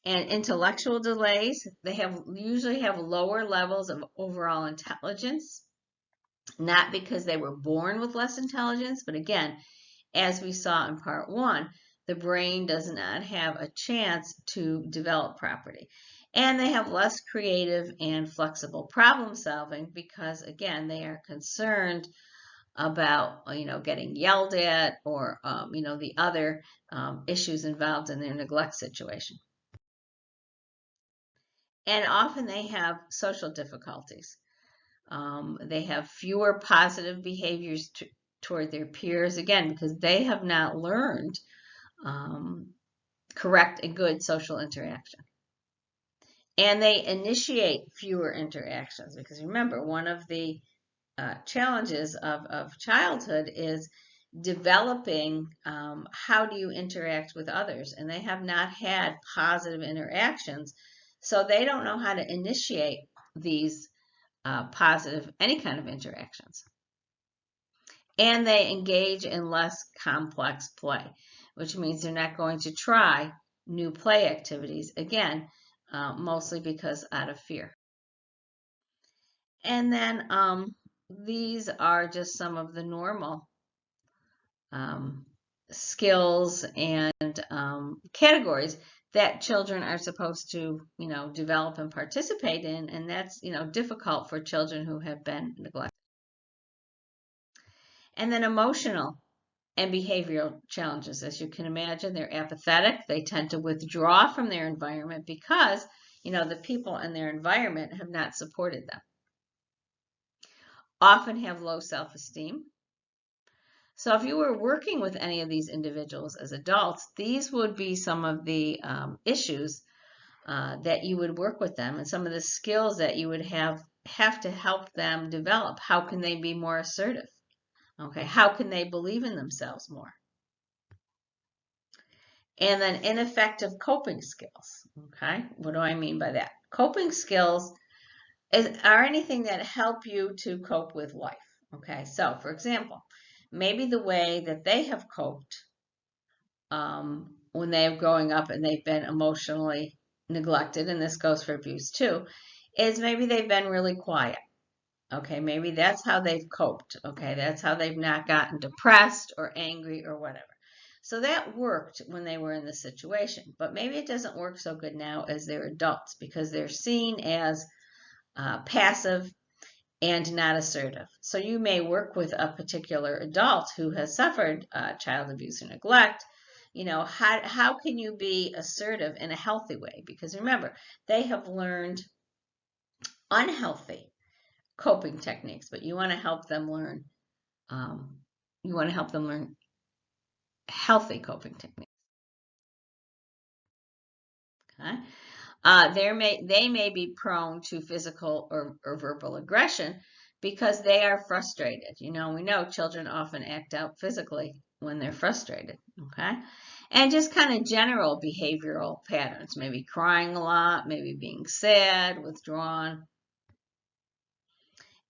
And intellectual delays, they usually have lower levels of overall intelligence, not because they were born with less intelligence, but again, as we saw in part one, the brain does not have a chance to develop properly. And they have less creative and flexible problem solving because, again, they are concerned about, getting yelled at or, the other issues involved in their neglect situation. And often they have social difficulties. They have fewer positive behaviors toward their peers, again, because they have not learned correct and good social interaction. And they initiate fewer interactions because remember, one of the challenges of childhood is developing how do you interact with others, and they have not had positive interactions, so they don't know how to initiate these positive, any kind of interactions. And they engage in less complex play, which means they're not going to try new play activities, again, mostly because out of fear. And then these are just some of the normal skills and categories that children are supposed to, develop and participate in, and that's, difficult for children who have been neglected. And then emotional and behavioral challenges. As you can imagine, they're apathetic. They tend to withdraw from their environment because, the people in their environment have not supported them. Often have low self-esteem. So if you were working with any of these individuals as adults, these would be some of the issues that you would work with them and some of the skills that you would have to help them develop. How can they be more assertive? Okay, how can they believe in themselves more? And then ineffective coping skills. Okay, what do I mean by that? Coping skills are anything that help you to cope with life. Okay, so for example, maybe the way that they have coped when they're growing up and they've been emotionally neglected, and this goes for abuse too, is maybe they've been really quiet. Okay, maybe that's how they've coped. Okay, that's how they've not gotten depressed or angry or whatever. So that worked when they were in the situation, but maybe it doesn't work so good now as they're adults because they're seen as passive and not assertive. So you may work with a particular adult who has suffered child abuse or neglect. How can you be assertive in a healthy way? Because remember, they have learned unhealthy coping techniques, but you want to help them learn. Healthy coping techniques. Okay. They may be prone to physical or verbal aggression because they are frustrated. We know children often act out physically when they're frustrated. Okay. And just kind of general behavioral patterns, maybe crying a lot, maybe being sad, withdrawn.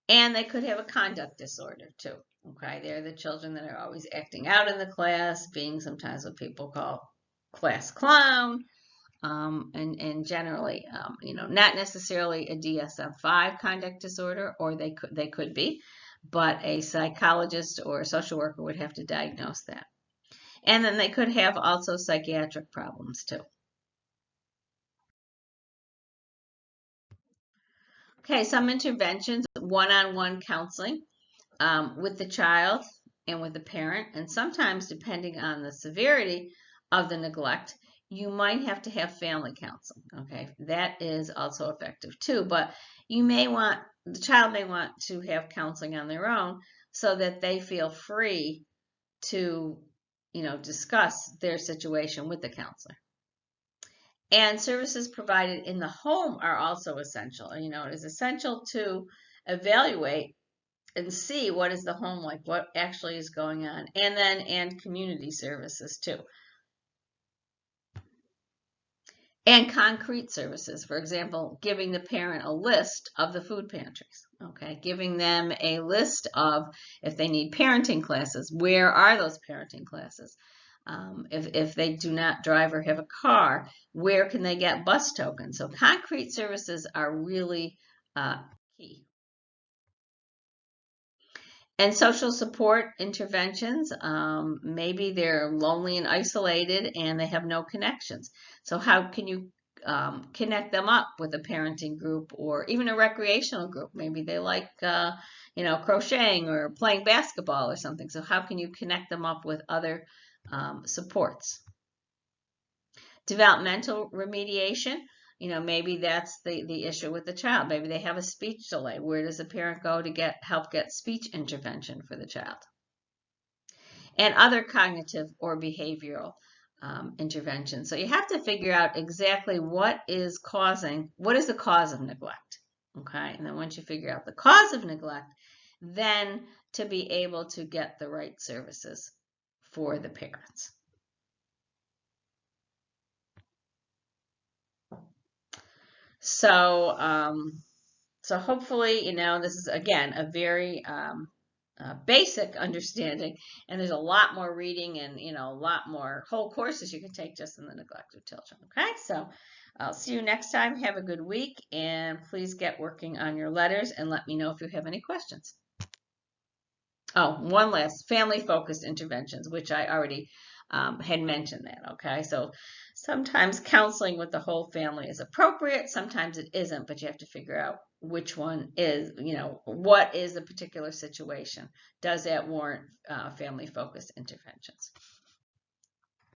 And they could have a conduct disorder too. Okay, they're the children that are always acting out in the class, being sometimes what people call class clown, and generally, not necessarily a DSM-5 conduct disorder, or they could be, but a psychologist or a social worker would have to diagnose that. And then they could have also psychiatric problems too. Okay, some interventions, one-on-one counseling with the child and with the parent, and sometimes depending on the severity of the neglect, you might have to have family counseling. Okay, that is also effective too, but the child may want to have counseling on their own so that they feel free to, discuss their situation with the counselor. And services provided in the home are also essential. It is essential to evaluate and see what is the home like, what actually is going on, and community services too. And concrete services, for example, giving the parent a list of the food pantries, okay? Giving them a list of, if they need parenting classes, where are those parenting classes? If they do not drive or have a car, where can they get bus tokens? So concrete services are really key. And social support interventions, maybe they're lonely and isolated and they have no connections. So how can you connect them up with a parenting group or even a recreational group? Maybe they like, crocheting or playing basketball or something. So how can you connect them up with other supports? Developmental remediation, maybe that's the issue with the child. Maybe they have a speech delay. Where does the parent go to help get speech intervention for the child? And other cognitive or behavioral interventions. So you have to figure out exactly what is the cause of neglect. Okay, and then once you figure out the cause of neglect, then to be able to get the right services for the parents. So, so hopefully, this is again a very basic understanding, and there's a lot more reading and a lot more whole courses you can take just in the neglect of children. Okay, so I'll see you next time. Have a good week, and please get working on your letters and let me know if you have any questions. Oh, one last, family-focused interventions, which I already had mentioned that, okay? So sometimes counseling with the whole family is appropriate, sometimes it isn't, but you have to figure out which one is, what is the particular situation. Does that warrant family-focused interventions?